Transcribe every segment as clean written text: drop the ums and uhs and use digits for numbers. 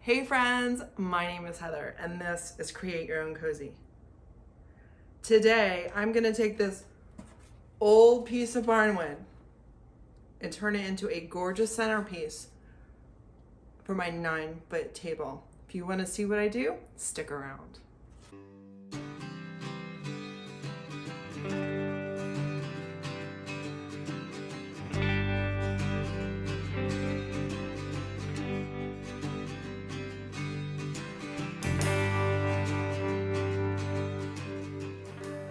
Hey friends, my name is Heather and this is Create Your Own Cozy. Today I'm going to take this old piece of barnwood and turn it into a gorgeous centerpiece for my 9-foot table. If you want to see what I do, stick around.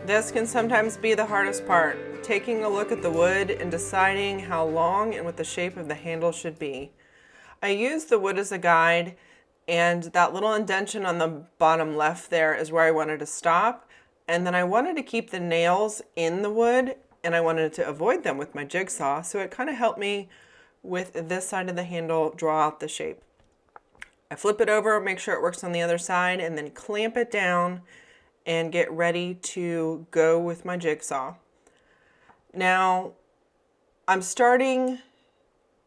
This can sometimes be the hardest part, taking a look at the wood and deciding how long and what the shape of the handle should be. I use the wood as a guide, and that little indentation on the bottom left there is where I wanted to stop. And then I wanted to keep the nails in the wood, and I wanted to avoid them with my jigsaw, so it kind of helped me with this side of the handle draw out the shape. I flip it over, make sure it works on the other side, and then clamp it down and get ready to go with my jigsaw. Now, I'm starting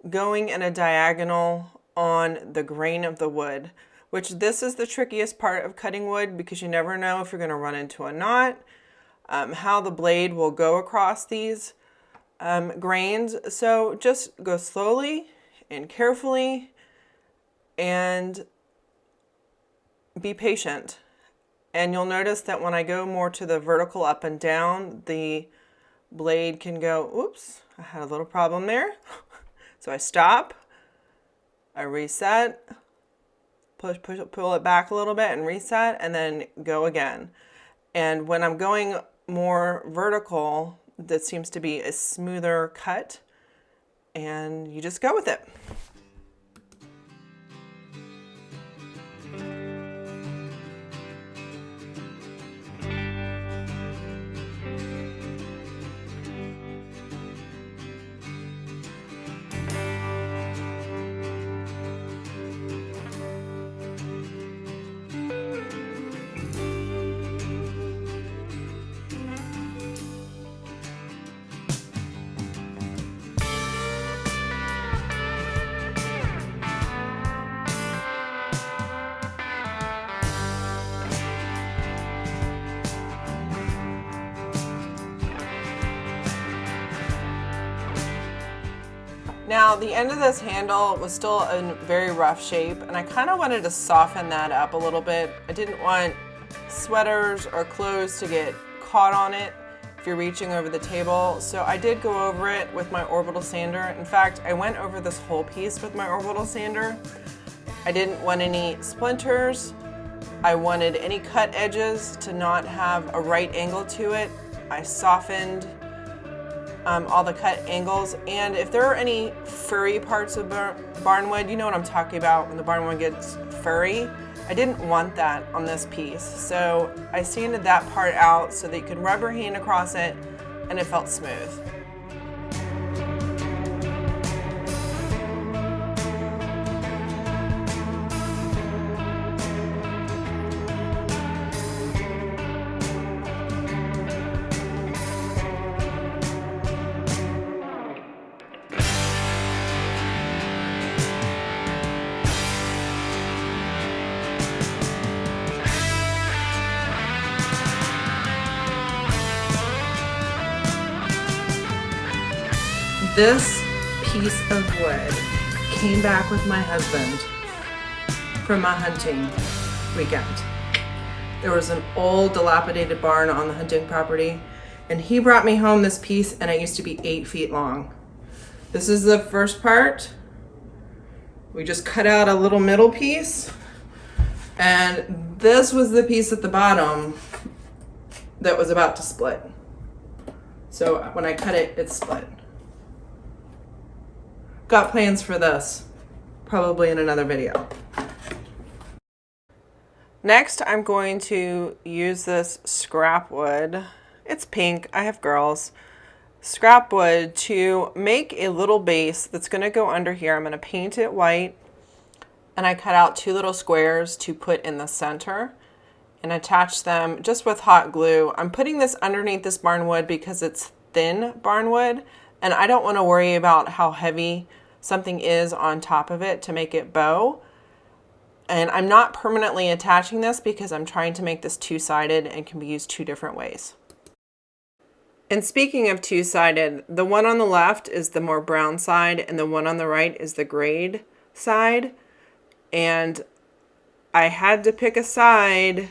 going in a diagonal on the grain of the wood, which this is the trickiest part of cutting wood because you never know if you're going to run into a knot, how the blade will go across these grains. So just go slowly and carefully and be patient. And you'll notice that when I go more to the vertical up and down, the blade can go, oops, I had a little problem there. So I stop, I reset, pull it back a little bit and reset, and then go again. And when I'm going more vertical, that seems to be a smoother cut, and you just go with it. Now the end of this handle was still in very rough shape, and I kind of wanted to soften that up a little bit. I didn't want sweaters or clothes to get caught on it if you're reaching over the table, so I did go over it with my orbital sander. In fact, I went over this whole piece with my orbital sander. I didn't want any splinters. I wanted any cut edges to not have a right angle to it. I softened all the cut angles, and if there are any furry parts of barnwood, you know what I'm talking about when the barnwood gets furry. I didn't want that on this piece, so I sanded that part out so that you could rub your hand across it and it felt smooth. This piece of wood came back with my husband from a hunting weekend. There was an old dilapidated barn on the hunting property, and he brought me home this piece, and it used to be 8 feet long. This is the first part. We just cut out a little middle piece, and this was the piece at the bottom that was about to split. So when I cut it, it split. Got plans for this, probably in another video. Next, I'm going to use this scrap wood. It's pink, I have girls. Scrap wood to make a little base that's gonna go under here. I'm gonna paint it white, and I cut out 2 little squares to put in the center and attach them just with hot glue. I'm putting this underneath this barnwood because it's thin barnwood, and I don't want to worry about how heavy something is on top of it to make it bow. And I'm not permanently attaching this because I'm trying to make this two-sided and can be used two different ways. And speaking of two-sided, the one on the left is the more brown side and the one on the right is the grayed side. And I had to pick a side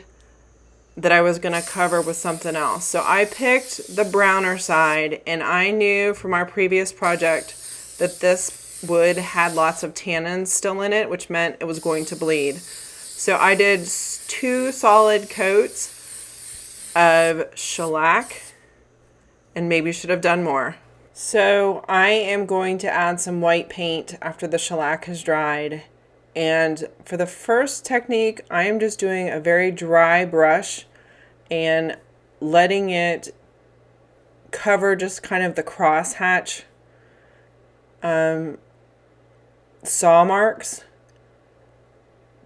that I was going to cover with something else. So I picked the browner side, and I knew from our previous project that this wood had lots of tannins still in it, which meant it was going to bleed. So I did 2 solid coats of shellac, and maybe should have done more. So I am going to add some white paint after the shellac has dried. And for the first technique, I am just doing a very dry brush and letting it cover just kind of the crosshatch saw marks.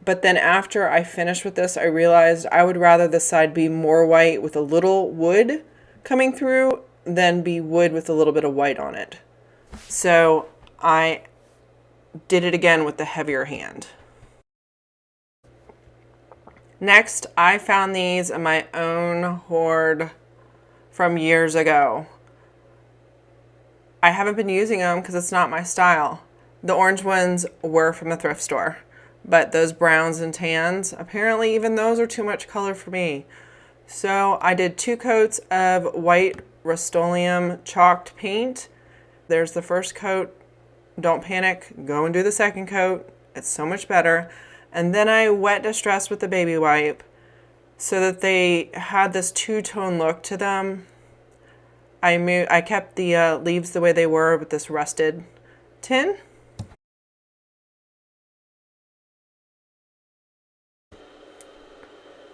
But then after I finished with this, I realized I would rather this side be more white with a little wood coming through than be wood with a little bit of white on it. So I did it again with the heavier hand. Next, I found these in my own hoard from years ago. I haven't been using them because it's not my style. The orange ones were from the thrift store, but those browns and tans, apparently even those are too much color for me. So I did 2 coats of white Rust-Oleum chalked paint. There's the first coat. Don't panic, go and do the second coat. It's so much better. And then I wet distressed with the baby wipe so that they had this two-tone look to them. I kept the leaves the way they were with this rusted tin.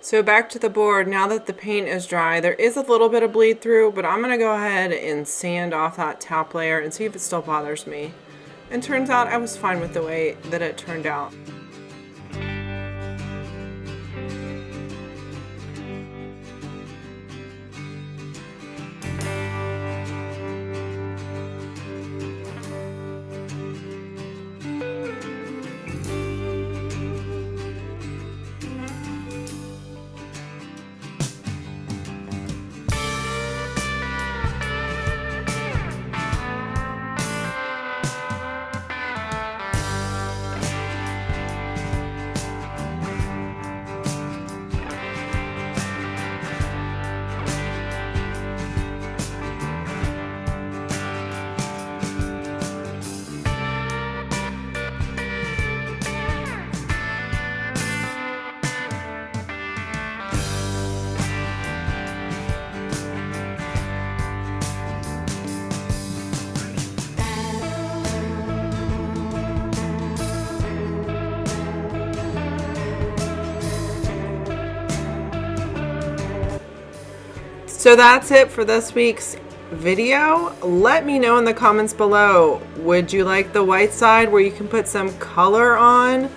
So back to the board, now that the paint is dry, there is a little bit of bleed through, but I'm gonna go ahead and sand off that top layer and see if it still bothers me. And turns out I was fine with the way that it turned out. So that's it for this week's video. Let me know in the comments below, would you like the white side where you can put some color on,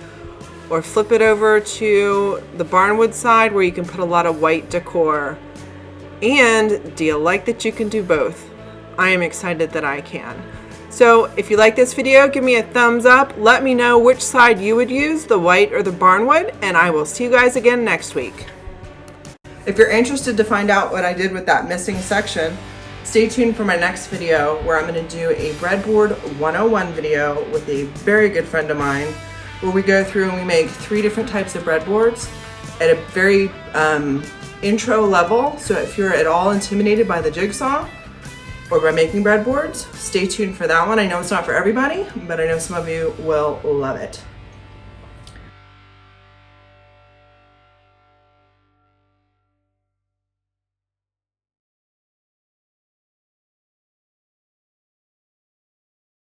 or flip it over to the Barnwood side where you can put a lot of white decor? And do you like that you can do both? I am excited that I can. So if you like this video, give me a thumbs up. Let me know which side you would use, the white or the Barnwood, and I will see you guys again next week. If you're interested to find out what I did with that missing section, stay tuned for my next video where I'm going to do a breadboard 101 video with a very good friend of mine, where we go through and we make 3 different types of breadboards at a very intro level. So if you're at all intimidated by the jigsaw or by making breadboards, stay tuned for that one. I know it's not for everybody, but I know some of you will love it.